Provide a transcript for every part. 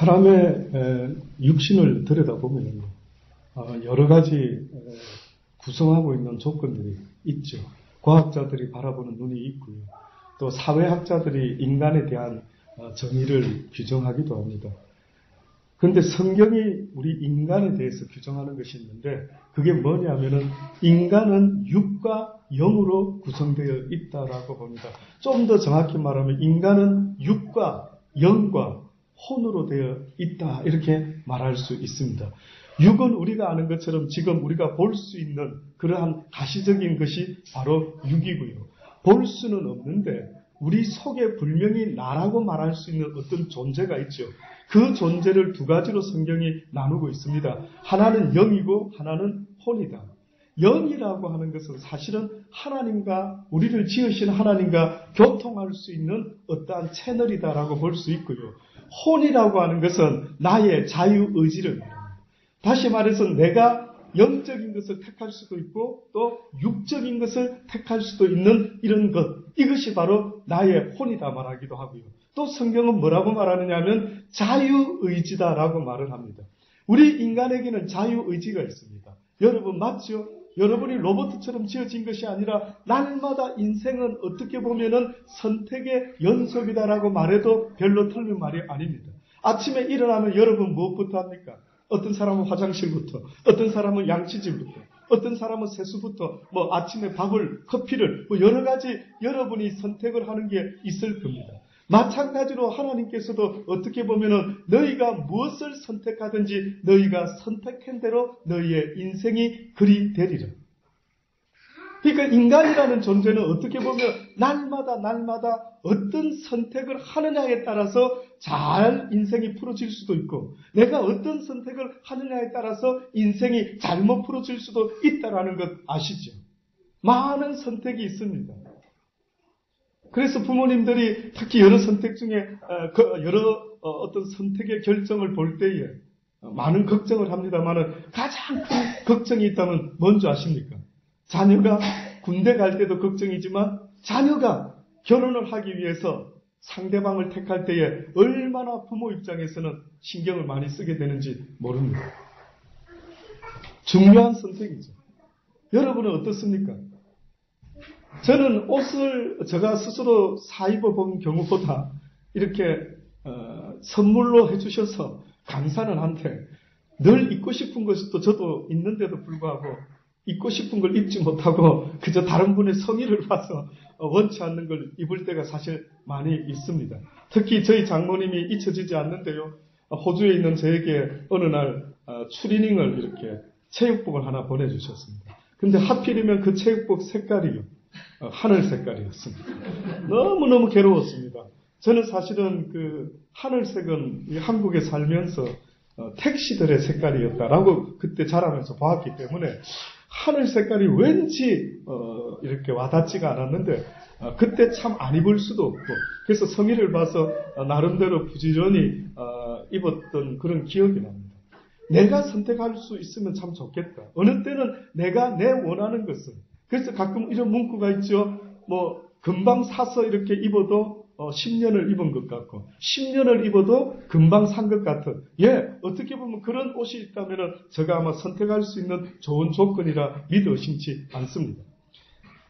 사람의 육신을 들여다보면 여러 가지 구성하고 있는 조건들이 있죠. 과학자들이 바라보는 눈이 있고요. 또 사회학자들이 인간에 대한 정의를 규정하기도 합니다. 그런데 성경이 우리 인간에 대해서 규정하는 것이 있는데 그게 뭐냐면은 인간은 육과 영으로 구성되어 있다라고 봅니다. 좀 더 정확히 말하면 인간은 육과 영과 혼으로 되어 있다 이렇게 말할 수 있습니다. 육은 우리가 아는 것처럼 지금 우리가 볼 수 있는 그러한 가시적인 것이 바로 육이고요. 볼 수는 없는데 우리 속에 분명히 나라고 말할 수 있는 어떤 존재가 있죠. 그 존재를 두 가지로 성경이 나누고 있습니다. 하나는 영이고 하나는 혼이다. 영이라고 하는 것은 사실은 하나님과 우리를 지으신 하나님과 교통할 수 있는 어떠한 채널이다라고 볼 수 있고요. 혼이라고 하는 것은 나의 자유의지를 말합니다. 다시 말해서 내가 영적인 것을 택할 수도 있고 또 육적인 것을 택할 수도 있는 이런 것, 이것이 바로 나의 혼이다 말하기도 하고요. 또 성경은 뭐라고 말하느냐 하면 자유의지다라고 말을 합니다. 우리 인간에게는 자유의지가 있습니다. 여러분 맞죠? 여러분이 로봇처럼 지어진 것이 아니라 날마다 인생은 어떻게 보면은 선택의 연속이다라고 말해도 별로 틀린 말이 아닙니다. 아침에 일어나면 여러분 무엇부터 합니까? 어떤 사람은 화장실부터, 어떤 사람은 양치질부터, 어떤 사람은 세수부터, 아침에 밥을, 커피를, 여러 가지 여러분이 선택을 하는 게 있을 겁니다. 마찬가지로 하나님께서도 어떻게 보면은 너희가 무엇을 선택하든지 너희가 선택한 대로 너희의 인생이 그리 되리라. 그러니까 인간이라는 존재는 어떻게 보면 날마다 어떤 선택을 하느냐에 따라서 잘 인생이 풀어질 수도 있고 내가 어떤 선택을 하느냐에 따라서 인생이 잘못 풀어질 수도 있다라는 것 아시죠? 많은 선택이 있습니다. 그래서 부모님들이 특히 여러 선택 중에 여러 어떤 선택의 결정을 볼 때에 많은 걱정을 합니다만은 가장 큰 걱정이 있다면 뭔지 아십니까? 자녀가 군대 갈 때도 걱정이지만 자녀가 결혼을 하기 위해서 상대방을 택할 때에 얼마나 부모 입장에서는 신경을 많이 쓰게 되는지 모릅니다. 중요한 선택이죠. 여러분은 어떻습니까? 저는 옷을 제가 스스로 사입어 본 경우보다 이렇게 선물로 해주셔서 감사는 한데 늘 입고 싶은 것이 또 저도 있는데도 불구하고 입고 싶은 걸 입지 못하고 그저 다른 분의 성의를 봐서 원치 않는 걸 입을 때가 사실 많이 있습니다. 특히 저희 장모님이 잊혀지지 않는데요. 호주에 있는 저에게 어느 날 추리닝을 이렇게 체육복을 하나 보내주셨습니다. 근데 하필이면 그 체육복 색깔이요. 하늘 색깔이었습니다. 너무너무 괴로웠습니다. 저는 사실은 그 하늘색은 한국에 살면서 택시들의 색깔이었다라고 그때 자라면서 보았기 때문에 하늘 색깔이 왠지 이렇게 와닿지가 않았는데 그때 참 안 입을 수도 없고 그래서 성의를 봐서 나름대로 부지런히 입었던 그런 기억이 납니다. 내가 선택할 수 있으면 참 좋겠다. 어느 때는 내가 내 원하는 것을 그래서 가끔 이런 문구가 있죠. 금방 사서 이렇게 입어도 10년을 입은 것 같고 10년을 입어도 금방 산 것 같은 어떻게 보면 그런 옷이 있다면 제가 아마 선택할 수 있는 좋은 조건이라 믿어 의심치 않습니다.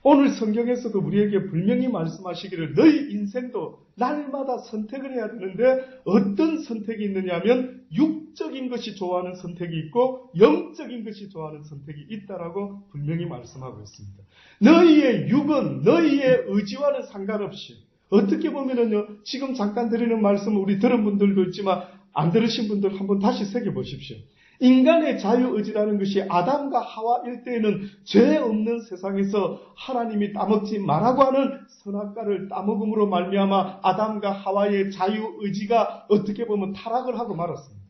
오늘 성경에서도 우리에게 분명히 말씀하시기를 너희 인생도 날마다 선택을 해야 되는데 어떤 선택이 있느냐 하면 육적인 것이 좋아하는 선택이 있고 영적인 것이 좋아하는 선택이 있다라고 분명히 말씀하고 있습니다. 너희의 육은 너희의 의지와는 상관없이 어떻게 보면은요, 지금 잠깐 드리는 말씀을 우리 들은 분들도 있지만 안 들으신 분들 한번 다시 새겨보십시오. 인간의 자유의지라는 것이 아담과 하와일 때에는 죄 없는 세상에서 하나님이 따먹지 말라고 하는 선악과를 따먹음으로 말미암아 아담과 하와의 자유의지가 어떻게 보면 타락을 하고 말았습니다.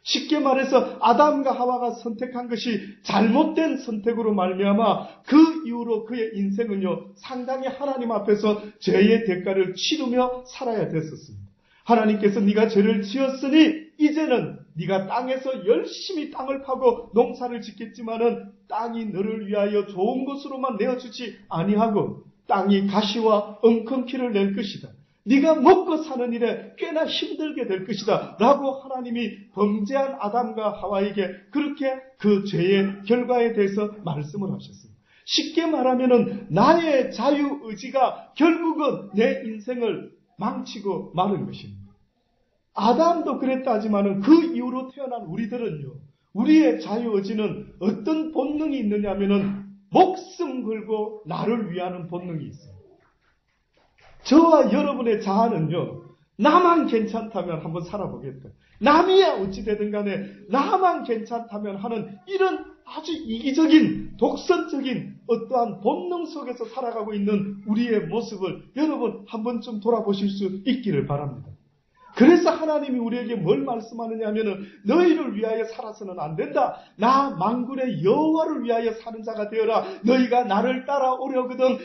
쉽게 말해서 아담과 하와가 선택한 것이 잘못된 선택으로 말미암아 그 이후로 그의 인생은요 상당히 하나님 앞에서 죄의 대가를 치르며 살아야 됐었습니다. 하나님께서 네가 죄를 지었으니 이제는 네가 땅에서 열심히 땅을 파고 농사를 짓겠지만은 땅이 너를 위하여 좋은 것으로만 내어주지 아니하고 땅이 가시와 엉겅퀴를 낼 것이다. 네가 먹고 사는 일에 꽤나 힘들게 될 것이다 라고 하나님이 범죄한 아담과 하와에게 그렇게 그 죄의 결과에 대해서 말씀을 하셨습니다. 쉽게 말하면 나의 자유의지가 결국은 내 인생을 망치고 마는 것입니다. 아담도 그랬다지만 그 이후로 태어난 우리들은요, 우리의 자유의지는 어떤 본능이 있느냐 하면은 목숨 걸고 나를 위하는 본능이 있어요. 저와 여러분의 자아는요, 나만 괜찮다면 한번 살아보겠다. 남이야 어찌되든 간에 나만 괜찮다면 하는 이런 아주 이기적인 독선적인 어떠한 본능 속에서 살아가고 있는 우리의 모습을 여러분 한 번쯤 돌아보실 수 있기를 바랍니다. 그래서 하나님이 우리에게 뭘 말씀하느냐 하면은 너희를 위하여 살아서는 안 된다. 나 만군의 여호와를 위하여 사는 자가 되어라. 너희가 나를 따라오려거든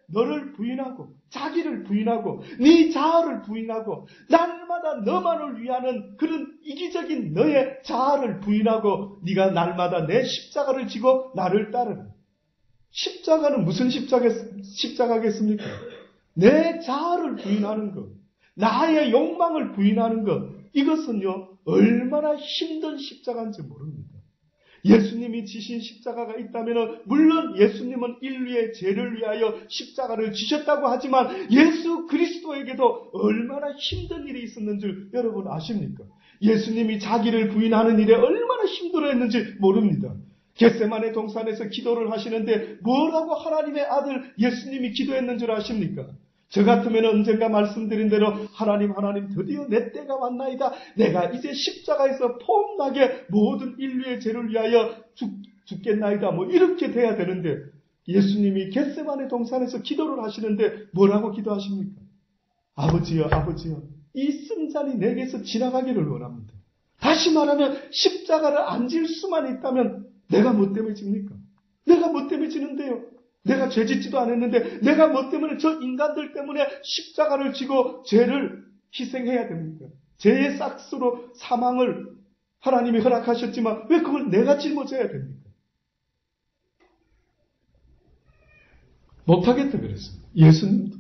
너를 부인하고 자기를 부인하고 네 자아를 부인하고 날마다 너만을 위하는 그런 이기적인 너의 자아를 부인하고 네가 날마다 내 십자가를 지고 나를 따르라. 십자가는 무슨 십자가겠습니까? 내 자아를 부인하는 것, 나의 욕망을 부인하는 것, 이것은요 얼마나 힘든 십자가인지 모릅니다. 예수님이 지신 십자가가 있다면 물론 예수님은 인류의 죄를 위하여 십자가를 지셨다고 하지만 예수 그리스도에게도 얼마나 힘든 일이 있었는 줄 여러분 아십니까? 예수님이 자기를 부인하는 일에 얼마나 힘들어했는지 모릅니다. 겟세마네 동산에서 기도를 하시는데 뭐라고 하나님의 아들 예수님이 기도했는 줄 아십니까? 저 같으면 언젠가 말씀드린 대로 하나님 드디어 내 때가 왔나이다. 내가 이제 십자가에서 폼나게 모든 인류의 죄를 위하여 죽겠나이다. 뭐 이렇게 돼야 되는데 예수님이 겟세마네 동산에서 기도를 하시는데 뭐라고 기도하십니까? 아버지여 이 쓴잔이 내게서 지나가기를 원합니다. 다시 말하면 십자가를 안 질 수만 있다면 내가 뭐 때문에 집니까? 내가 뭐 때문에 지는데요? 내가 죄 짓지도 않았는데 내가 뭐 때문에 저 인간들 때문에 십자가를 지고 죄를 희생해야 됩니까? 죄의 싹스로 사망을 하나님이 허락하셨지만 왜 그걸 내가 짊어져야 됩니까? 못하겠다 그랬습니다. 예수님도.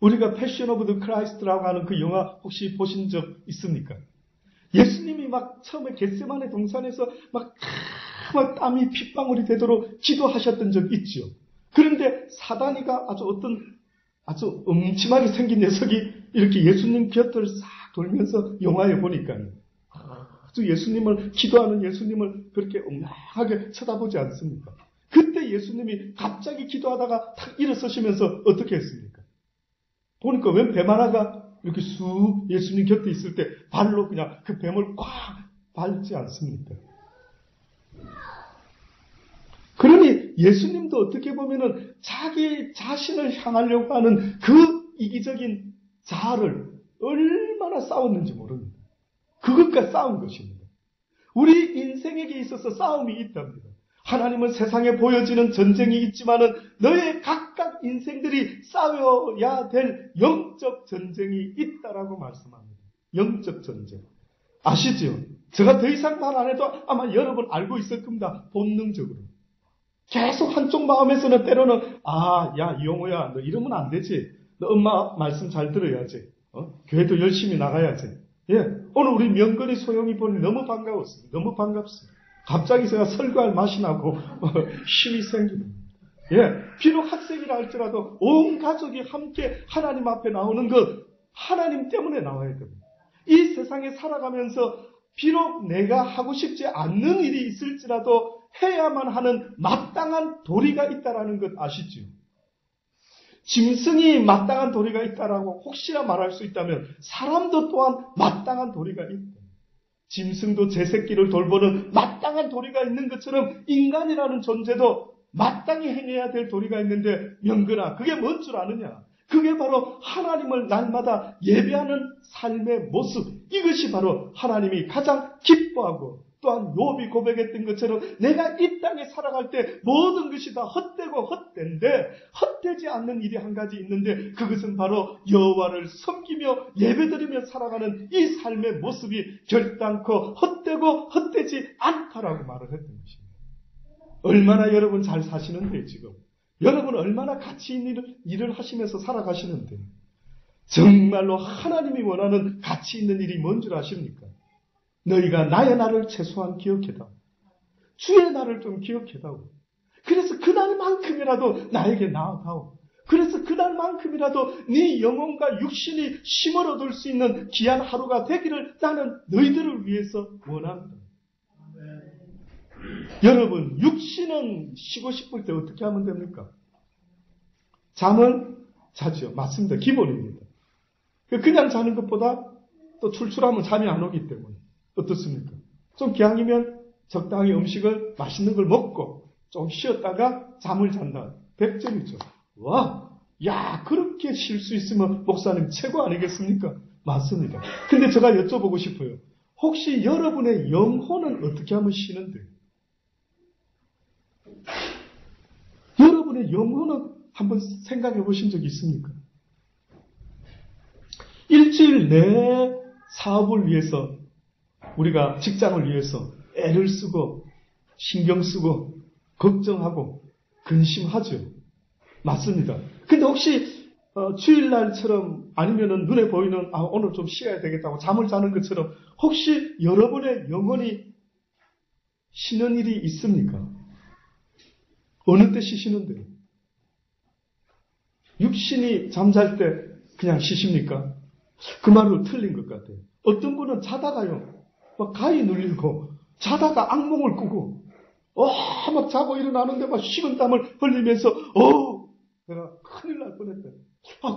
우리가 패션 오브 더 크라이스트라고 하는 그 영화 혹시 보신 적 있습니까? 예수님이 막 처음에 겟세마네 동산에서 막 땀이 핏방울이 되도록 기도하셨던 적 있죠. 그런데 사단이가 아주 음침하게 생긴 녀석이 이렇게 예수님 곁을 싹 돌면서 영화에 보니까요. 아주 예수님을 기도하는 예수님을 그렇게 엉망하게 쳐다보지 않습니까? 그때 예수님이 갑자기 기도하다가 탁 일어서시면서 어떻게 했습니까? 보니까 웬 뱀 하나가 이렇게 쑥 예수님 곁에 있을 때 발로 그냥 그 뱀을 꽉 밟지 않습니까? 그러니 예수님도 어떻게 보면은 자기 자신을 향하려고 하는 그 이기적인 자아를 얼마나 싸웠는지 모릅니다. 그것과 싸운 것입니다. 우리 인생에게 있어서 싸움이 있답니다. 하나님은 세상에 보여지는 전쟁이 있지만은 너의 각각 인생들이 싸워야 될 영적 전쟁이 있다라고 말씀합니다. 영적 전쟁. 아시죠? 제가 더 이상 말 안 해도 아마 여러분 알고 있을 겁니다. 본능적으로. 계속 한쪽 마음에서는 때로는 야 이용호야 너 이러면 안 되지. 너 엄마 말씀 잘 들어야지. 교회도 열심히 나가야지. 오늘 우리 명건이 소영이 보니 너무 반가웠습니다. 너무 반갑습니다. 갑자기 제가 설교할 맛이 나고 힘이 생깁니다. 비록 학생이라 할지라도 온 가족이 함께 하나님 앞에 나오는 것 하나님 때문에 나와야 됩니다. 이 세상에 살아가면서 비록 내가 하고 싶지 않는 일이 있을지라도 해야만 하는 마땅한 도리가 있다라는 것 아시죠? 짐승이 마땅한 도리가 있다라고 혹시나 말할 수 있다면 사람도 또한 마땅한 도리가 있다. 짐승도 제 새끼를 돌보는 마땅한 도리가 있는 것처럼 인간이라는 존재도 마땅히 행해야 될 도리가 있는데 명근아 그게 뭔 줄 아느냐? 그게 바로 하나님을 날마다 예배하는 삶의 모습. 이것이 바로 하나님이 가장 기뻐하고 또한 욥이 고백했던 것처럼 내가 이 땅에 살아갈 때 모든 것이 다 헛되고 헛된데 헛되지 않는 일이 한 가지 있는데 그것은 바로 여호와를 섬기며 예배드리며 살아가는 이 삶의 모습이 결단코 헛되고 헛되지 않다라고 말을 했던 것입니다. 얼마나 여러분 잘 사시는데 지금 여러분 얼마나 가치 있는 일을 하시면서 살아가시는데 정말로 하나님이 원하는 가치 있는 일이 뭔 줄 아십니까? 너희가 나의 날을 최소한 기억해다오. 주의 날을 좀 기억해다오. 그래서 그날만큼이라도 나에게 나아다오. 그래서 그날만큼이라도 네 영혼과 육신이 쉼을 얻을 수 있는 귀한 하루가 되기를 나는 너희들을 위해서 원합니다. 여러분, 육신은 쉬고 싶을 때 어떻게 하면 됩니까? 잠을 자죠. 맞습니다. 기본입니다. 그냥 자는 것보다 또 출출하면 잠이 안 오기 때문에 어떻습니까? 좀 기왕이면 적당히 음식을 맛있는 걸 먹고 좀 쉬었다가 잠을 잔다. 100점이죠. 와, 야, 그렇게 쉴 수 있으면 목사님 최고 아니겠습니까? 맞습니다. 근데 제가 여쭤보고 싶어요. 혹시 여러분의 영혼은 어떻게 하면 쉬는데? 여러분의 영혼은 한번 생각해 보신 적이 있습니까? 일주일 내 사업을 위해서, 우리가 직장을 위해서 애를 쓰고 신경 쓰고 걱정하고 근심하죠. 맞습니다. 근데 혹시 주일날처럼 아니면은 눈에 보이는 오늘 좀 쉬어야 되겠다고 잠을 자는 것처럼 혹시 여러분의 영혼이 쉬는 일이 있습니까? 어느 때 쉬시는데요? 육신이 잠잘 때 그냥 쉬십니까? 그 말로 틀린 것 같아요. 어떤 분은 자다가요, 막 가위 눌리고, 자다가 악몽을 꾸고, 막 자고 일어나는데 막 식은땀을 흘리면서, 내가 큰일 날 뻔했다.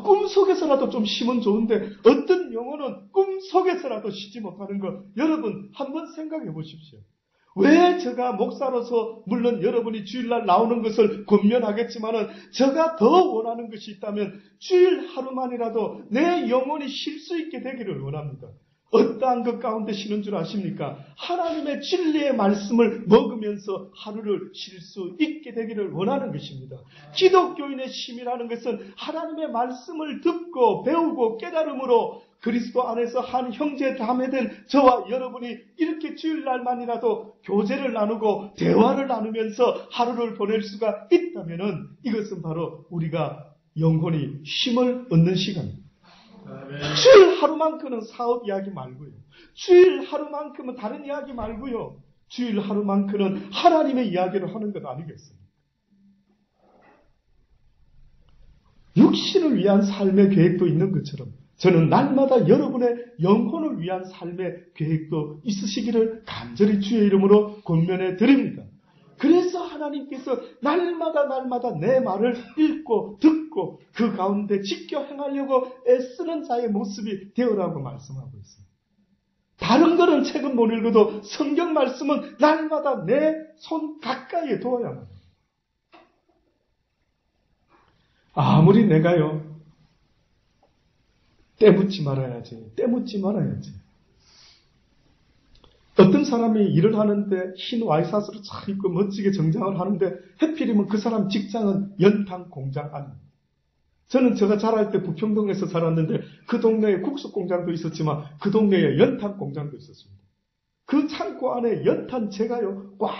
꿈속에서라도 좀 쉬면 좋은데, 어떤 영혼은 꿈속에서라도 쉬지 못하는 거, 여러분, 한번 생각해 보십시오. 왜 제가 목사로서 물론 여러분이 주일날 나오는 것을 권면하겠지만은 제가 더 원하는 것이 있다면 주일 하루만이라도 내 영혼이 쉴 수 있게 되기를 원합니다. 어떠한 것 가운데 쉬는 줄 아십니까? 하나님의 진리의 말씀을 먹으면서 하루를 쉴 수 있게 되기를 원하는 것입니다. 기독교인의 쉼이라는 것은 하나님의 말씀을 듣고 배우고 깨달음으로 그리스도 안에서 한 형제 자매된 저와 여러분이 이렇게 주일날만이라도 교제를 나누고 대화를 나누면서 하루를 보낼 수가 있다면 이것은 바로 우리가 영혼이 쉼을 얻는 시간입니다. 주일 하루만큼은 사업 이야기 말고요. 주일 하루만큼은 다른 이야기 말고요. 주일 하루만큼은 하나님의 이야기를 하는 것 아니겠습니까? 육신을 위한 삶의 계획도 있는 것처럼 저는 날마다 여러분의 영혼을 위한 삶의 계획도 있으시기를 간절히 주의 이름으로 권면해 드립니다. 그래서 하나님께서 날마다 내 말을 읽고 듣고 그 가운데 지켜 행하려고 애쓰는 자의 모습이 되어라고 말씀하고 있습니다. 다른 거는 책은 못 읽어도 성경 말씀은 날마다 내 손 가까이에 두어야만 합니다. 아무리 내가요 때묻지 말아야지. 어떤 사람이 일을 하는데 흰 와이셔츠를 잘 입고 멋지게 정장을 하는데 하필이면 그 사람 직장은 연탄 공장 안입니다. 저는 제가 자랄 때 부평동에서 자랐는데 그 동네에 국수 공장도 있었지만 그 동네에 연탄 공장도 있었습니다. 그 창고 안에 연탄재가요 꽉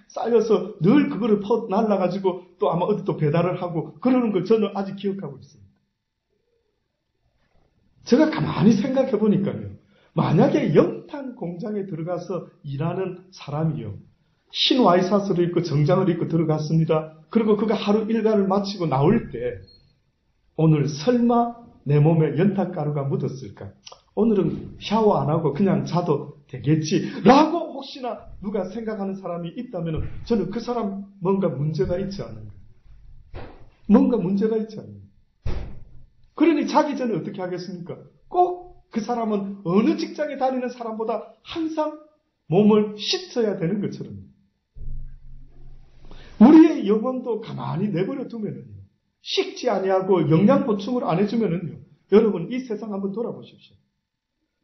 쌓여서 늘 그거를 퍼 날라가지고 또 아마 어디 또 배달을 하고 그러는 걸 저는 아직 기억하고 있습니다. 제가 가만히 생각해 보니까요. 만약에 연탄 공장에 들어가서 일하는 사람이요. 흰 와이셔츠를 입고 정장을 입고 들어갔습니다. 그리고 그가 하루 일과를 마치고 나올 때 오늘 설마 내 몸에 연탄가루가 묻었을까? 오늘은 샤워 안 하고 그냥 자도 되겠지 라고 혹시나 누가 생각하는 사람이 있다면 저는 그 사람 뭔가 문제가 있지 않은가? 그러니 자기 전에 어떻게 하겠습니까? 꼭 그 사람은 어느 직장에 다니는 사람보다 항상 몸을 씻어야 되는 것처럼 우리의 영혼도 가만히 내버려 두면은요. 씻지 아니하고 영양 보충을 안 해주면은요. 여러분 이 세상 한번 돌아보십시오.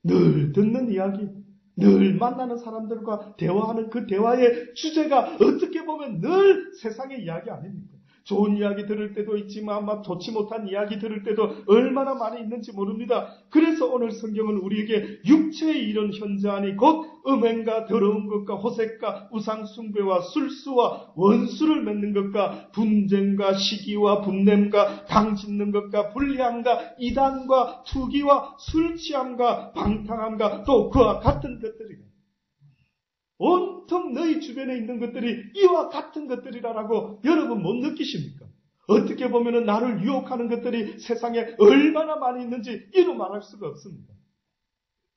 늘 듣는 이야기, 늘 만나는 사람들과 대화하는 그 대화의 주제가 어떻게 보면 늘 세상의 이야기 아닙니까? 좋은 이야기 들을 때도 있지만 막 좋지 못한 이야기 들을 때도 얼마나 많이 있는지 모릅니다. 그래서 오늘 성경은 우리에게 육체에 이른 현자니 곧 음행과 더러운 것과 호색과 우상숭배와 술수와 원수를 맺는 것과 분쟁과 시기와 분냄과 당짓는 것과 불리함과 이단과 투기와 술취함과 방탕함과 또 그와 같은 것들이다. 온통 너희 주변에 있는 것들이 이와 같은 것들이라고 여러분 못 느끼십니까? 어떻게 보면 나를 유혹하는 것들이 세상에 얼마나 많이 있는지 이루 말할 수가 없습니다.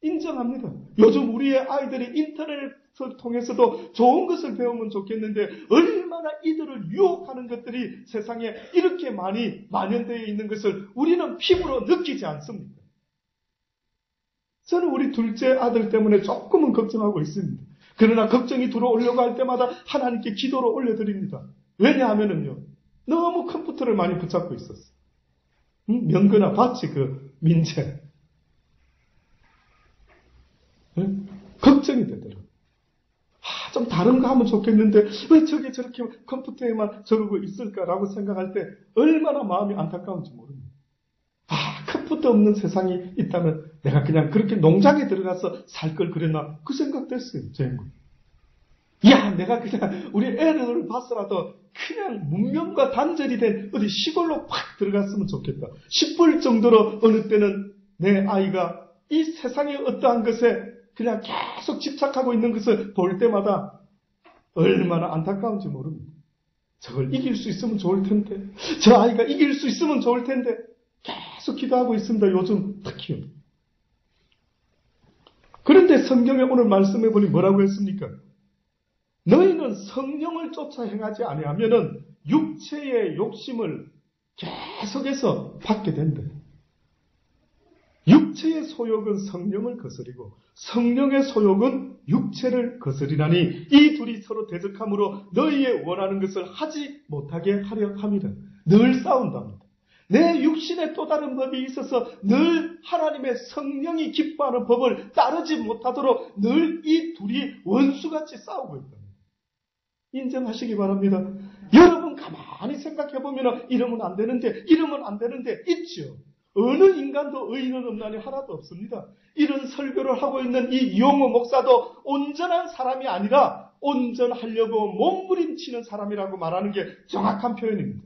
인정합니다. 요즘 우리의 아이들이 인터넷을 통해서도 좋은 것을 배우면 좋겠는데 얼마나 이들을 유혹하는 것들이 세상에 이렇게 많이 만연되어 있는 것을 우리는 피부로 느끼지 않습니까? 저는 우리 둘째 아들 때문에 조금은 걱정하고 있습니다. 그러나 걱정이 들어오려고 할 때마다 하나님께 기도를 올려드립니다. 왜냐하면요, 너무 컴퓨터를 많이 붙잡고 있었어요. 명거나 봤지, 그 민재. 걱정이 되더라고요. 좀 다른 거 하면 좋겠는데 왜 저게 저렇게 컴퓨터에만 저러고 있을까라고 생각할 때 얼마나 마음이 안타까운지 모릅니다. 컴퓨터 없는 세상이 있다면 내가 그냥 그렇게 농장에 들어가서 살 걸 그랬나 그 생각됐어요. 제 인구. 내가 그냥 우리 애들을 봤어라도 그냥 문명과 단절이 된 어디 시골로 팍 들어갔으면 좋겠다. 싶을 정도로 어느 때는 내 아이가 이 세상의 어떠한 것에 그냥 계속 집착하고 있는 것을 볼 때마다 얼마나 안타까운지 모릅니다. 저걸 이길 수 있으면 좋을 텐데, 저 아이가 이길 수 있으면 좋을 텐데 계속 기도하고 있습니다. 요즘 특히. 그런데 성경에 오늘 말씀해보니 뭐라고 했습니까? 너희는 성령을 쫓아 행하지 아니하면은 육체의 욕심을 계속해서 받게 된다. 육체의 소욕은 성령을 거스리고 성령의 소욕은 육체를 거스리나니 이 둘이 서로 대적함으로 너희의 원하는 것을 하지 못하게 하려 함이라. 늘 싸운답니다. 내 육신에 또 다른 법이 있어서 늘 하나님의 성령이 기뻐하는 법을 따르지 못하도록 늘 이 둘이 원수같이 싸우고 있다. 인정하시기 바랍니다. 여러분 가만히 생각해보면 이러면 안 되는데 있죠. 어느 인간도 의인은 없나니 하나도 없습니다. 이런 설교를 하고 있는 이 이용호 목사도 온전한 사람이 아니라 온전하려고 몸부림치는 사람이라고 말하는 게 정확한 표현입니다.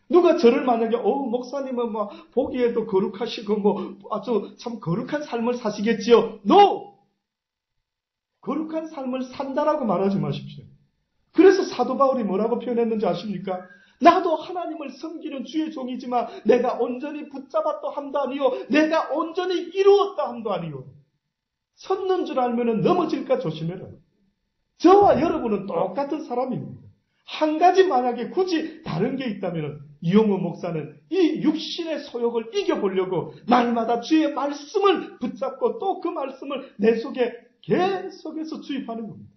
누가 저를 만약에 목사님은 보기에도 거룩하시고 아주 참 거룩한 삶을 사시겠지요. No! 거룩한 삶을 산다라고 말하지 마십시오. 그래서 사도 바울이 뭐라고 표현했는지 아십니까? 나도 하나님을 섬기는 주의 종이지만 내가 온전히 붙잡았다 함도 아니요 내가 온전히 이루었다 함도 아니요. 섰는 줄 알면 넘어질까 조심해라. 저와 여러분은 똑같은 사람입니다. 한 가지 만약에 굳이 다른 게 있다면 이용호 목사는 이 육신의 소욕을 이겨보려고 날마다 주의 말씀을 붙잡고 또 그 말씀을 내 속에 계속해서 주입하는 겁니다.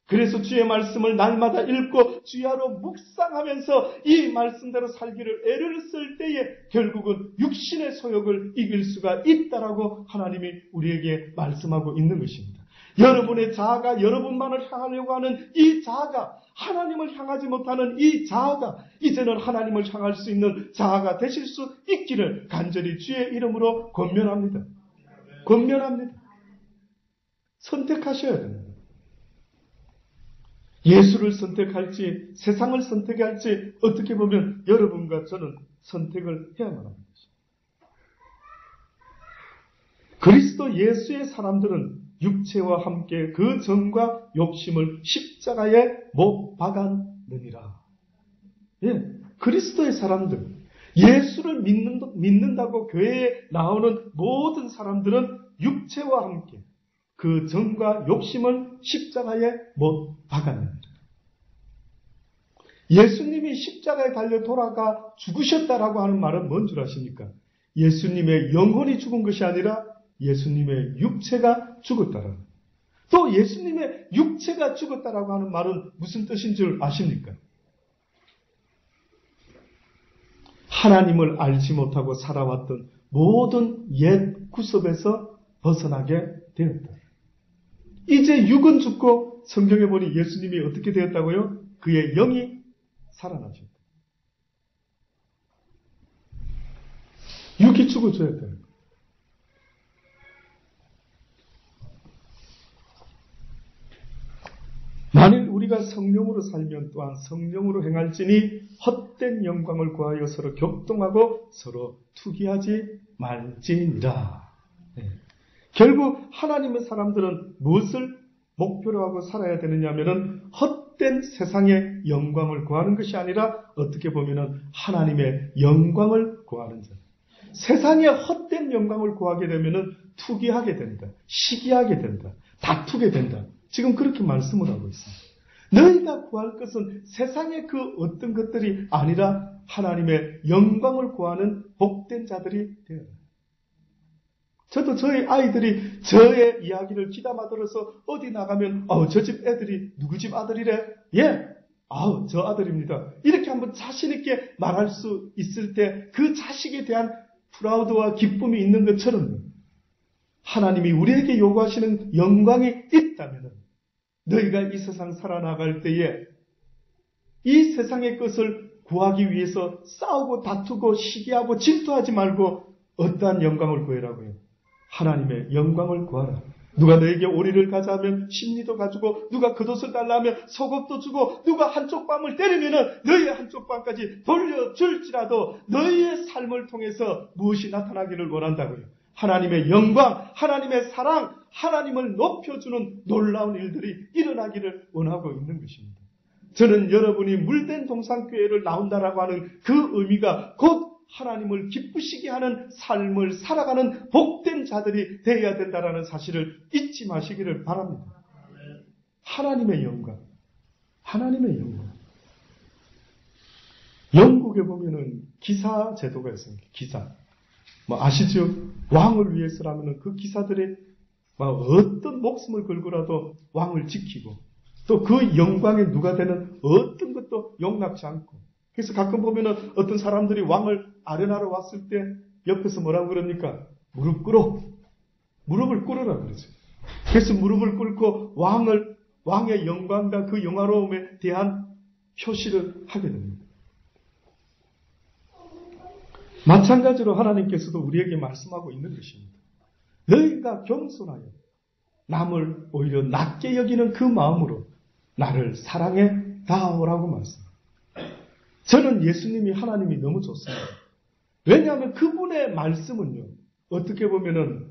그래서 주의 말씀을 날마다 읽고 주야로 묵상하면서 이 말씀대로 살기를 애를 쓸 때에 결국은 육신의 소욕을 이길 수가 있다라고 하나님이 우리에게 말씀하고 있는 것입니다. 여러분의 자아가 여러분만을 향하려고 하는 이 자아가 하나님을 향하지 못하는 이 자아가 이제는 하나님을 향할 수 있는 자아가 되실 수 있기를 간절히 주의 이름으로 권면합니다. 권면합니다. 선택하셔야 됩니다. 예수를 선택할지 세상을 선택할지 어떻게 보면 여러분과 저는 선택을 해야만 합니다. 그리스도 예수의 사람들은 육체와 함께 그 정과 욕심을 십자가에 못 박았느니라. 그리스도의 사람들, 예수를 믿는다고 교회에 나오는 모든 사람들은 육체와 함께 그 정과 욕심을 십자가에 못 박았느니라. 예수님이 십자가에 달려 돌아가 죽으셨다라고 하는 말은 뭔 줄 아십니까? 예수님의 영혼이 죽은 것이 아니라 예수님의 육체가 죽었다라. 또 예수님의 육체가 죽었다라고 하는 말은 무슨 뜻인 줄 아십니까? 하나님을 알지 못하고 살아왔던 모든 옛 구습에서 벗어나게 되었다. 이제 육은 죽고 성경에 보니 예수님이 어떻게 되었다고요? 그의 영이 살아나셨다. 육이 죽어줘야 되는 거예요. 만일 우리가 성령으로 살면 또한 성령으로 행할지니 헛된 영광을 구하여 서로 격동하고 서로 투기하지 말지니라. 네. 결국 하나님의 사람들은 무엇을 목표로 하고 살아야 되느냐 하면은 헛된 세상의 영광을 구하는 것이 아니라 어떻게 보면은 하나님의 영광을 구하는 자. 세상의 헛된 영광을 구하게 되면은 투기하게 된다. 시기하게 된다. 다투게 된다. 지금 그렇게 말씀을 하고 있습니다. 너희가 구할 것은 세상의 그 어떤 것들이 아니라 하나님의 영광을 구하는 복된 자들이 되어라. 저도 저희 아이들이 저의 이야기를 귀담아 들어서 어디 나가면 저 집 애들이 누구 집 아들이래? 예, 저 아들입니다. 이렇게 한번 자신 있게 말할 수 있을 때 그 자식에 대한 프라우드와 기쁨이 있는 것처럼 하나님이 우리에게 요구하시는 영광이 있다면 너희가 이 세상 살아나갈 때에 이 세상의 것을 구하기 위해서 싸우고 다투고 시기하고 질투하지 말고 어떠한 영광을 구해라고요? 하나님의 영광을 구하라. 누가 너에게 오리를 가자 하면 심리도 가지고 누가 겉옷을 달라 하면 속옷도 주고 누가 한쪽 뺨을 때리면 너희의 한쪽 뺨까지 돌려줄지라도 너희의 삶을 통해서 무엇이 나타나기를 원한다고요. 하나님의 영광, 하나님의 사랑, 하나님을 높여주는 놀라운 일들이 일어나기를 원하고 있는 것입니다. 저는 여러분이 물된 동산교회를 나온다라고 하는 그 의미가 곧 하나님을 기쁘시게 하는 삶을 살아가는 복된 자들이 되어야 된다는 사실을 잊지 마시기를 바랍니다. 하나님의 영광, 하나님의 영광. 영국에 보면은 기사 제도가 있습니다. 기사. 아시죠? 왕을 위해서라면 그 기사들이 어떤 목숨을 걸고라도 왕을 지키고 또 그 영광에 누가 되는 어떤 것도 용납치 않고 그래서 가끔 보면은 어떤 사람들이 왕을 아련하러 왔을 때 옆에서 뭐라고 그럽니까? 무릎 꿇어. 무릎을 꿇으라 그러죠. 그래서 무릎을 꿇고 왕의 영광과 그 영화로움에 대한 표시를 하게 됩니다. 마찬가지로 하나님께서도 우리에게 말씀하고 있는 것입니다. 너희가 겸손하여 남을 오히려 낮게 여기는 그 마음으로 나를 사랑해 다오라고 말씀합니다. 저는 예수님이 하나님이 너무 좋습니다. 왜냐하면 그분의 말씀은요. 어떻게 보면은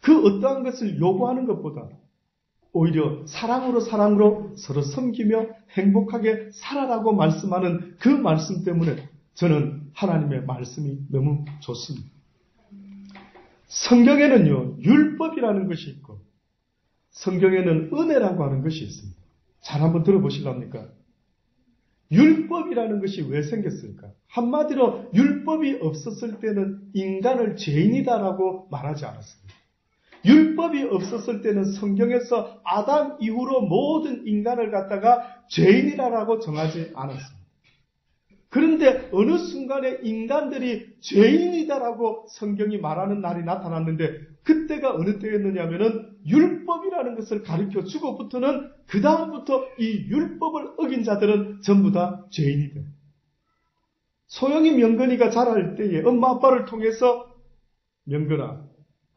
그 어떠한 것을 요구하는 것보다 오히려 사랑으로 서로 섬기며 행복하게 살아라고 말씀하는 그 말씀 때문에 저는 하나님의 말씀이 너무 좋습니다. 성경에는요. 율법이라는 것이 있고 성경에는 은혜라고 하는 것이 있습니다. 잘 한번 들어보실랍니까? 율법이라는 것이 왜 생겼을까? 한마디로 율법이 없었을 때는 인간을 죄인이다라고 말하지 않았습니다. 율법이 없었을 때는 성경에서 아담 이후로 모든 인간을 갖다가 죄인이라고 정하지 않았습니다. 그런데 어느 순간에 인간들이 죄인이다라고 성경이 말하는 날이 나타났는데 그때가 어느 때였느냐면은 율법이라는 것을 가르쳐 주고부터는 그 다음부터 이 율법을 어긴 자들은 전부 다 죄인이 돼요. 소영이 명건이가 자랄 때에 엄마 아빠를 통해서 명건아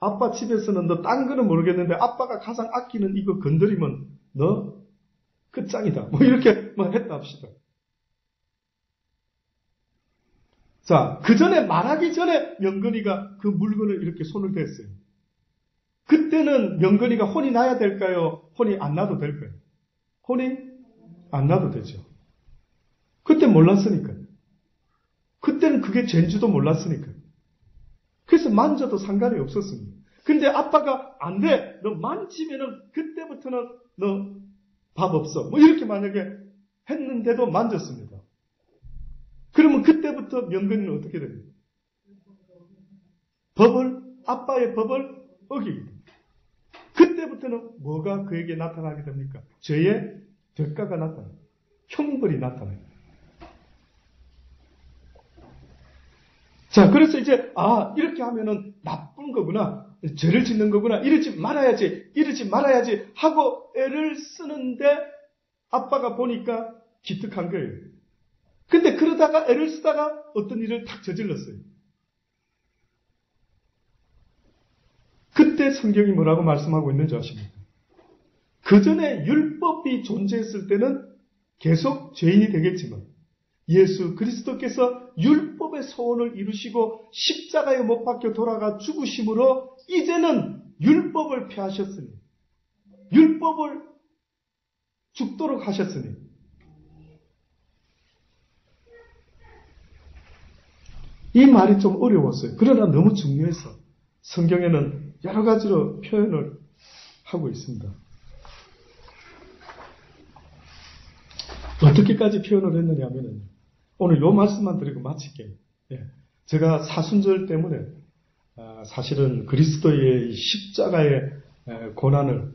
아빠 집에서는 너 딴 거는 모르겠는데 아빠가 가장 아끼는 이거 건드리면 너 끝장이다. 이렇게 했다 합시다. 자, 그 전에 말하기 전에 명건이가 그 물건을 이렇게 손을 댔어요. 그때는 명건이가 혼이 나야 될까요? 혼이 안 나도 될까요? 혼이 안 나도 되죠. 그때 몰랐으니까요. 그때는 그게 죄인지도 몰랐으니까요. 그래서 만져도 상관이 없었습니다. 근데 아빠가 안 돼! 너 만지면은 그때부터는 너 밥 없어. 이렇게 만약에 했는데도 만졌습니다. 그러면 그때부터 명건이는 어떻게 됩니까? 아빠의 법을 어기게 됩니다. 그때부터는 뭐가 그에게 나타나게 됩니까? 죄의 대가가 나타납니다. 형벌이 나타납니다. 자, 그래서 이제, 이렇게 하면은 나쁜 거구나. 죄를 짓는 거구나. 이러지 말아야지 하고 애를 쓰는데 아빠가 보니까 기특한 거예요. 근데 그러다가 애를 쓰다가 어떤 일을 탁 저질렀어요. 그때 성경이 뭐라고 말씀하고 있는지 아십니까? 그 전에 율법이 존재했을 때는 계속 죄인이 되겠지만 예수 그리스도께서 율법의 소원을 이루시고 십자가에 못 박혀 돌아가 죽으심으로 이제는 율법을 폐하셨으니 율법을 죽도록 하셨으니 이 말이 좀 어려웠어요. 그러나 너무 중요해서 성경에는 여러 가지로 표현을 하고 있습니다. 어떻게까지 표현을 했느냐 하면 오늘 요 말씀만 드리고 마칠게요. 제가 사순절 때문에 사실은 그리스도의 십자가의 고난을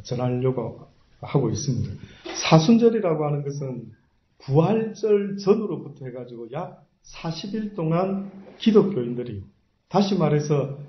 전하려고 하고 있습니다. 사순절이라고 하는 것은 부활절 전으로부터 해가지고 약 40일 동안 기독교인들이 다시 말해서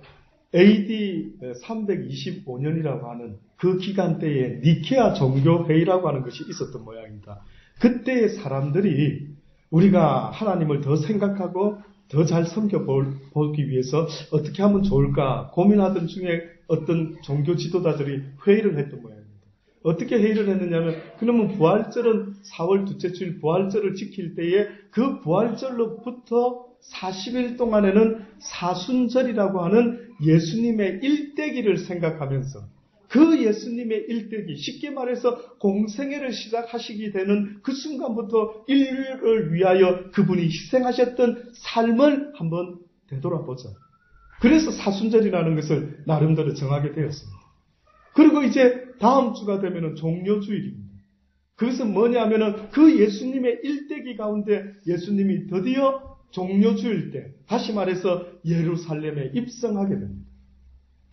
AD 325년이라고 하는 그 기간대에 니케아 종교회의라고 하는 것이 있었던 모양입니다. 그때의 사람들이 우리가 하나님을 더 생각하고 더 잘 섬겨보기 위해서 어떻게 하면 좋을까 고민하던 중에 어떤 종교 지도자들이 회의를 했던 모양입니다. 어떻게 회의를 했느냐면 그러면 부활절은 4월 둘째 주일 부활절을 지킬 때에 그 부활절로부터 40일 동안에는 사순절이라고 하는 예수님의 일대기를 생각하면서 그 예수님의 일대기, 쉽게 말해서 공생애를 시작하시게 되는 그 순간부터 인류를 위하여 그분이 희생하셨던 삶을 한번 되돌아보자. 그래서 사순절이라는 것을 나름대로 정하게 되었습니다. 그리고 이제 다음 주가 되면은 종료주일입니다. 그것은 뭐냐면은 그 예수님의 일대기 가운데 예수님이 드디어 종료주일 때, 다시 말해서 예루살렘에 입성하게 됩니다.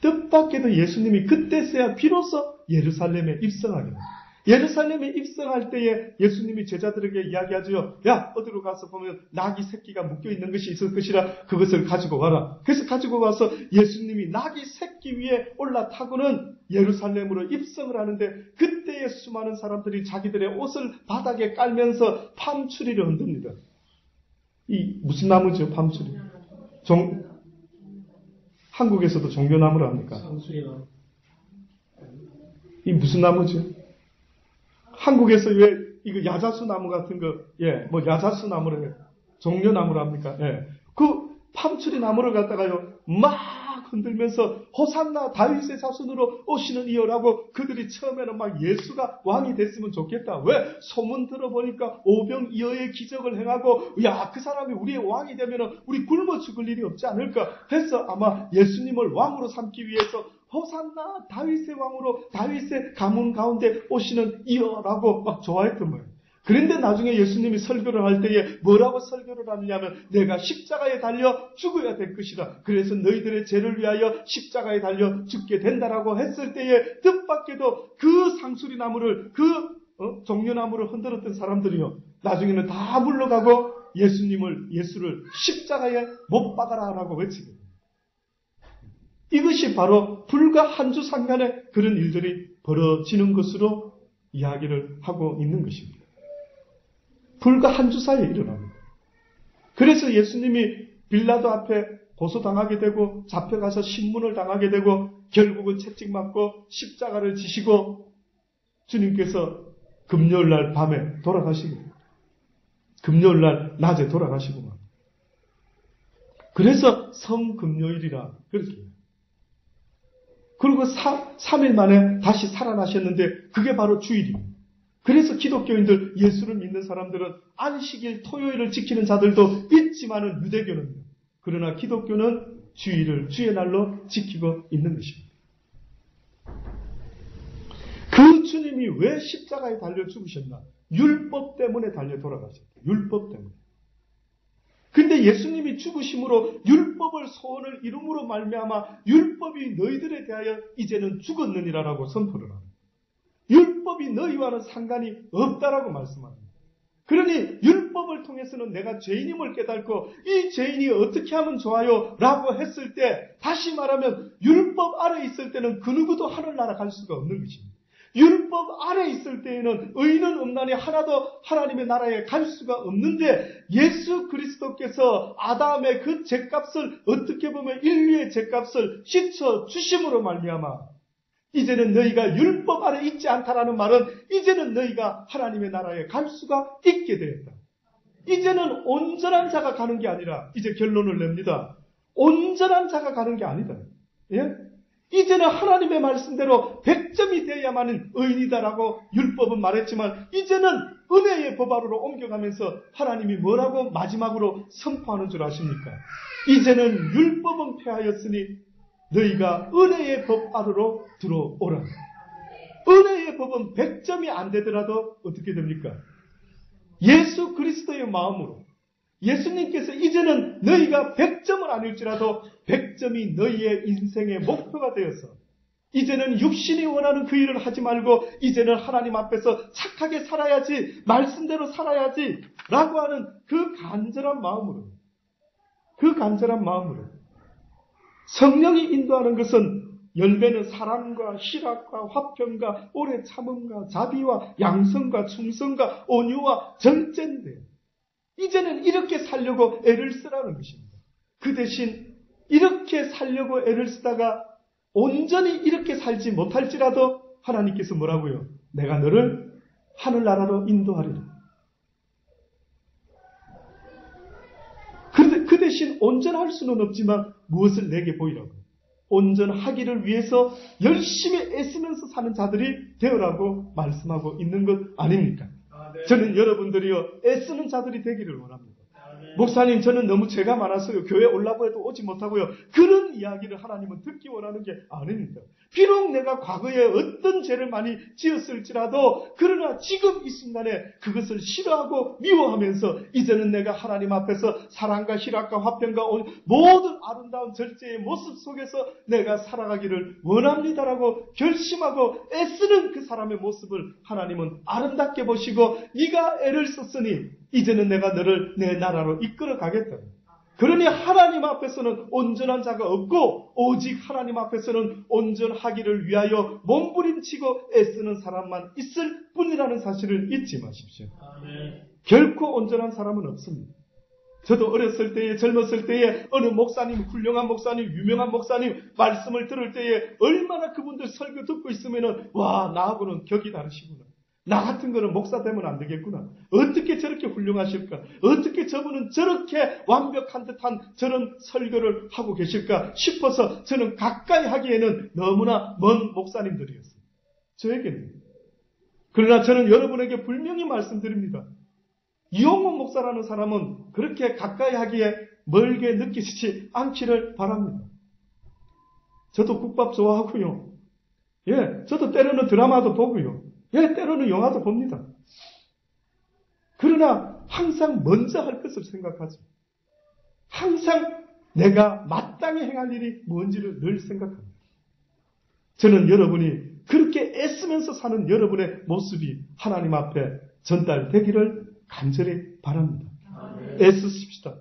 뜻밖에도 예수님이 그때서야 비로소 예루살렘에 입성하게 됩니다. 예루살렘에 입성할 때에 예수님이 제자들에게 이야기하죠. 야, 어디로 가서 보면 낙이 새끼가 묶여있는 것이 있을 것이라 그것을 가지고 와라. 그래서 가지고 와서 예수님이 낙이 새끼 위에 올라타고는 예루살렘으로 입성을 하는데 그때에 수많은 사람들이 자기들의 옷을 바닥에 깔면서 팜추리를 흔듭니다. 이 무슨 나무죠? 팜추리. 한국에서도 종려나무라 합니까? 이 무슨 나무죠? 한국에서 왜 이거 야자수 나무 같은 거, 뭐 야자수 나무를 해. 종려나무라 합니까? 그 팜추리 나무를 갖다가요, 막 흔들면서 호산나 다윗의 자손으로 오시는 이여라고 그들이 처음에는 막 예수가 왕이 됐으면 좋겠다. 왜? 소문 들어보니까 오병이어의 기적을 행하고, 야, 그 사람이 우리의 왕이 되면 우리 굶어 죽을 일이 없지 않을까 해서 아마 예수님을 왕으로 삼기 위해서 호산나 다윗의 왕으로 다윗의 가문 가운데 오시는 이여라고 막 좋아했던 거예요. 그런데 나중에 예수님이 설교를 할 때에 뭐라고 설교를 하느냐면 내가 십자가에 달려 죽어야 될 것이다. 그래서 너희들의 죄를 위하여 십자가에 달려 죽게 된다라고 했을 때에 뜻밖에도 그 상수리 나무를 종려나무를 흔들었던 사람들이요. 나중에는 다 물러가고 예수를 십자가에 못 박아라라고 외치게 됩니다. 이것이 바로 불과 한 주 상간에 그런 일들이 벌어지는 것으로 이야기를 하고 있는 것입니다. 불과 한 주 사이에 일어납니다. 그래서 예수님이 빌라도 앞에 고소당하게 되고 잡혀가서 신문을 당하게 되고 결국은 채찍맞고 십자가를 지시고 주님께서 금요일날 밤에 돌아가시고 금요일날 낮에 돌아가시고 막. 그래서 성금요일이라 그렇게 해요. 그리고 3일 만에 다시 살아나셨는데 그게 바로 주일입니다. 그래서 기독교인들, 예수를 믿는 사람들은 안식일, 토요일을 지키는 자들도 있지만은 유대교는, 그러나 기독교는 주일을 주의 날로 지키고 있는 것입니다. 그 주님이 왜 십자가에 달려 죽으셨나? 율법 때문에 달려 돌아가셨다. 율법 때문에. 근데 예수님이 죽으심으로 율법을 소원을 이룸으로 말미암아 율법이 너희들에 대하여 이제는 죽었느니라라고 선포를 합니다. 율법이 너희와는 상관이 없다라고 말씀합니다. 그러니 율법을 통해서는 내가 죄인임을 깨닫고 이 죄인이 어떻게 하면 좋아요? 라고 했을 때 다시 말하면 율법 아래 있을 때는 그 누구도 하늘나라 갈 수가 없는 것입니다. 율법 아래 있을 때에는 의인은 없나니 하나도 하나님의 나라에 갈 수가 없는데 예수 그리스도께서 아담의 그 죄값을 어떻게 보면 인류의 죄값을 씻어 주심으로 말미암아 이제는 너희가 율법 아래 있지 않다라는 말은 이제는 너희가 하나님의 나라에 갈 수가 있게 되었다. 이제는 온전한 자가 가는 게 아니라 이제 결론을 냅니다. 온전한 자가 가는 게 아니다. 예? 이제는 하나님의 말씀대로 100점이 되어야만 의인이다라고 율법은 말했지만 이제는 은혜의 법 아래로 옮겨가면서 하나님이 뭐라고 마지막으로 선포하는 줄 아십니까? 이제는 율법은 폐하였으니 너희가 은혜의 법 아래로 들어오라. 은혜의 법은 100점이 안 되더라도 어떻게 됩니까? 예수 그리스도의 마음으로 예수님께서 이제는 너희가 100점을 아닐지라도 100점이 너희의 인생의 목표가 되어서 이제는 육신이 원하는 그 일을 하지 말고 이제는 하나님 앞에서 착하게 살아야지, 말씀대로 살아야지 라고 하는 그 간절한 마음으로 성령이 인도하는 것은 열매는 사랑과 희락과 화평과 오래 참음과 자비와 양성과 충성과 온유와 절제인데 이제는 이렇게 살려고 애를 쓰라는 것입니다. 그 대신 이렇게 살려고 애를 쓰다가 온전히 이렇게 살지 못할지라도 하나님께서 뭐라고요? 내가 너를 하늘나라로 인도하리라. 그런데 그 대신 온전할 수는 없지만 무엇을 내게 보이라고? 온전하기를 위해서 열심히 애쓰면서 사는 자들이 되어라고 말씀하고 있는 것 아닙니까? 저는 여러분들이요 애쓰는 자들이 되기를 원합니다. 목사님 저는 너무 죄가 많았어요. 교회 오려고 해도 오지 못하고요. 그런 이야기를 하나님은 듣기 원하는 게 아닙니다. 비록 내가 과거에 어떤 죄를 많이 지었을지라도 그러나 지금 이 순간에 그것을 싫어하고 미워하면서 이제는 내가 하나님 앞에서 사랑과 희락과 화평과 모든 아름다운 절제의 모습 속에서 내가 살아가기를 원합니다라고 결심하고 애쓰는 그 사람의 모습을 하나님은 아름답게 보시고 네가 애를 썼으니 이제는 내가 너를 내 나라로 이끌어 가겠다. 그러니 하나님 앞에서는 온전한 자가 없고 오직 하나님 앞에서는 온전하기를 위하여 몸부림치고 애쓰는 사람만 있을 뿐이라는 사실을 잊지 마십시오. 결코 온전한 사람은 없습니다. 저도 어렸을 때에 젊었을 때에 어느 목사님, 훌륭한 목사님, 유명한 목사님 말씀을 들을 때에 얼마나 그분들 설교 듣고 있으면은 와 나하고는 격이 다르시구나. 나 같은 거는 목사 되면 안 되겠구나. 어떻게 저렇게 훌륭하실까? 어떻게 저분은 저렇게 완벽한 듯한 저런 설교를 하고 계실까 싶어서 저는 가까이 하기에는 너무나 먼 목사님들이었어요. 저에게는. 그러나 저는 여러분에게 분명히 말씀드립니다. 이용원 목사라는 사람은 그렇게 가까이 하기에 멀게 느끼시지 않기를 바랍니다. 저도 국밥 좋아하고요. 예, 저도 때로는 드라마도 보고요. 예, 때로는 영화도 봅니다. 그러나 항상 먼저 할 것을 생각하죠. 항상 내가 마땅히 행할 일이 뭔지를 늘 생각합니다. 저는 여러분이 그렇게 애쓰면서 사는 여러분의 모습이 하나님 앞에 전달되기를 간절히 바랍니다. 애쓰십시다.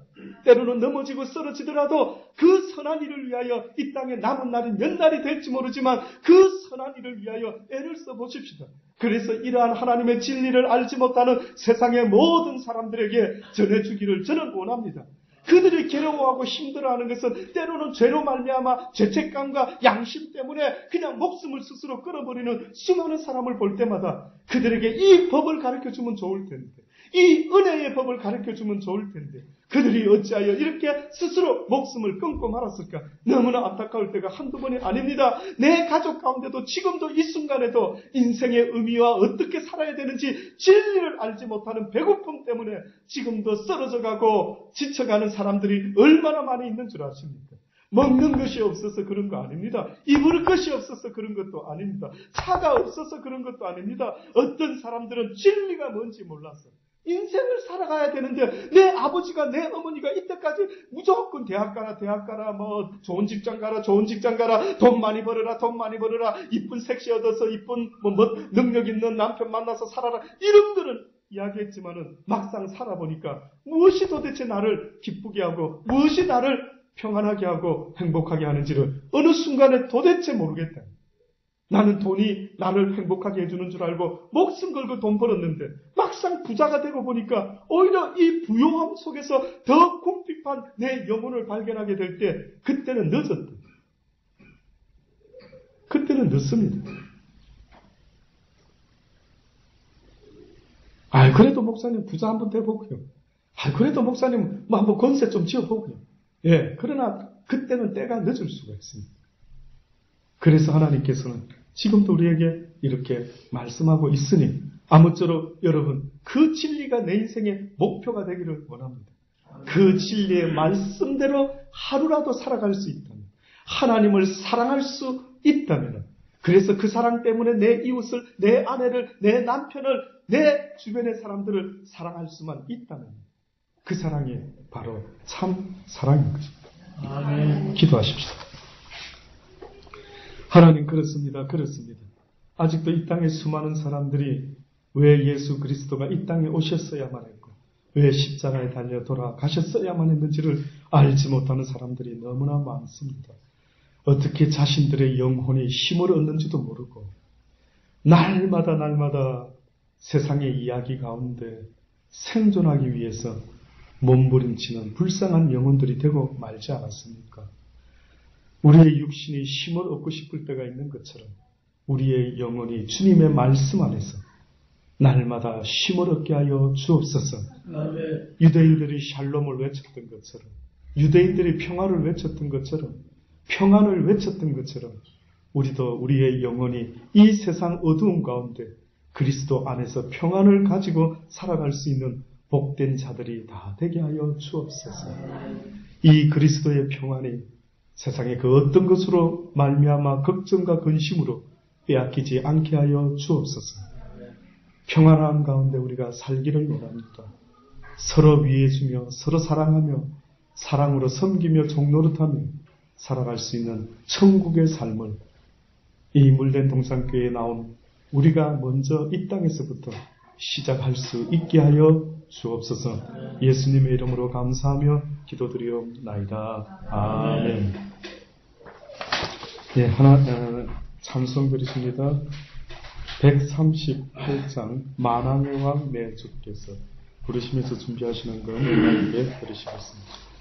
때로는 넘어지고 쓰러지더라도 그 선한 일을 위하여 이 땅에 남은 날이 몇 날이 될지 모르지만 그 선한 일을 위하여 애를 써보십시다. 그래서 이러한 하나님의 진리를 알지 못하는 세상의 모든 사람들에게 전해주기를 저는 원합니다. 그들이 괴로워하고 힘들어하는 것은 때로는 죄로 말미암아 죄책감과 양심 때문에 그냥 목숨을 스스로 끊어버리는 수많은 사람을 볼 때마다 그들에게 이 법을 가르쳐주면 좋을 텐데 이 은혜의 법을 가르쳐주면 좋을 텐데 그들이 어찌하여 이렇게 스스로 목숨을 끊고 말았을까? 너무나 안타까울 때가 한두 번이 아닙니다. 내 가족 가운데도 지금도 이 순간에도 인생의 의미와 어떻게 살아야 되는지 진리를 알지 못하는 배고픔 때문에 지금도 쓰러져가고 지쳐가는 사람들이 얼마나 많이 있는 줄 아십니까? 먹는 것이 없어서 그런 거 아닙니다. 입을 것이 없어서 그런 것도 아닙니다. 차가 없어서 그런 것도 아닙니다. 어떤 사람들은 진리가 뭔지 몰라서 인생을 살아가야 되는데 내 아버지가 내 어머니가 이때까지 무조건 대학 가라 뭐 좋은 직장 가라 돈 많이 벌어라 이쁜 섹시 얻어서 이쁜 뭐 능력 있는 남편 만나서 살아라 이런 거는 이야기했지만은 막상 살아보니까 무엇이 도대체 나를 기쁘게 하고 무엇이 나를 평안하게 하고 행복하게 하는지를 어느 순간에 도대체 모르겠다. 나는 돈이 나를 행복하게 해주는 줄 알고 목숨 걸고 돈 벌었는데 막상 부자가 되고 보니까 오히려 이 부요함 속에서 더 궁핍한 내 영혼을 발견하게 될 때 그때는 늦었다. 그때는 늦습니다. 그래도 목사님 부자 한번 돼보고요. 그래도 목사님 뭐 한번 건세 좀 지어보고요. 예, 그러나 그때는 때가 늦을 수가 있습니다. 그래서 하나님께서는 지금도 우리에게 이렇게 말씀하고 있으니 아무쪼록 여러분 그 진리가 내 인생의 목표가 되기를 원합니다. 그 진리의 말씀대로 하루라도 살아갈 수 있다면, 하나님을 사랑할 수 있다면, 그래서 그 사랑 때문에 내 이웃을, 내 아내를, 내 남편을, 내 주변의 사람들을 사랑할 수만 있다면 그 사랑이 바로 참 사랑인 것입니다. 아멘. 기도하십시오. 하나님 그렇습니다. 아직도 이 땅에 수많은 사람들이 왜 예수 그리스도가 이 땅에 오셨어야만 했고 왜 십자가에 달려 돌아가셨어야만 했는지를 알지 못하는 사람들이 너무나 많습니다. 어떻게 자신들의 영혼이 힘을 얻는지도 모르고 날마다 세상의 이야기 가운데 생존하기 위해서 몸부림치는 불쌍한 영혼들이 되고 말지 않았습니까? 우리의 육신이 힘을 얻고 싶을 때가 있는 것처럼 우리의 영혼이 주님의 말씀 안에서 날마다 힘을 얻게 하여 주옵소서. 유대인들이 샬롬을 외쳤던 것처럼, 유대인들이 평화를 외쳤던 것처럼, 평안을 외쳤던 것처럼 우리도 우리의 영혼이 이 세상 어두움 가운데 그리스도 안에서 평안을 가지고 살아갈 수 있는 복된 자들이 다 되게 하여 주옵소서. 이 그리스도의 평안이 세상의 그 어떤 것으로 말미암아 걱정과 근심으로 빼앗기지 않게 하여 주옵소서. 평안한 가운데 우리가 살기를 원합니다. 서로 위해주며 서로 사랑하며 사랑으로 섬기며 종노릇하며 살아갈 수 있는 천국의 삶을 이 물된 동산교회에 나온 우리가 먼저 이 땅에서부터 시작할 수 있게 하여 주옵소서. 예수님의 이름으로 감사하며 기도드리옵나이다. 아멘. 네, 찬송 드리십니다. 138장 만왕의 왕 내 주께서 부르시면서 준비하시는 건 우리에게 들으시겠습니다.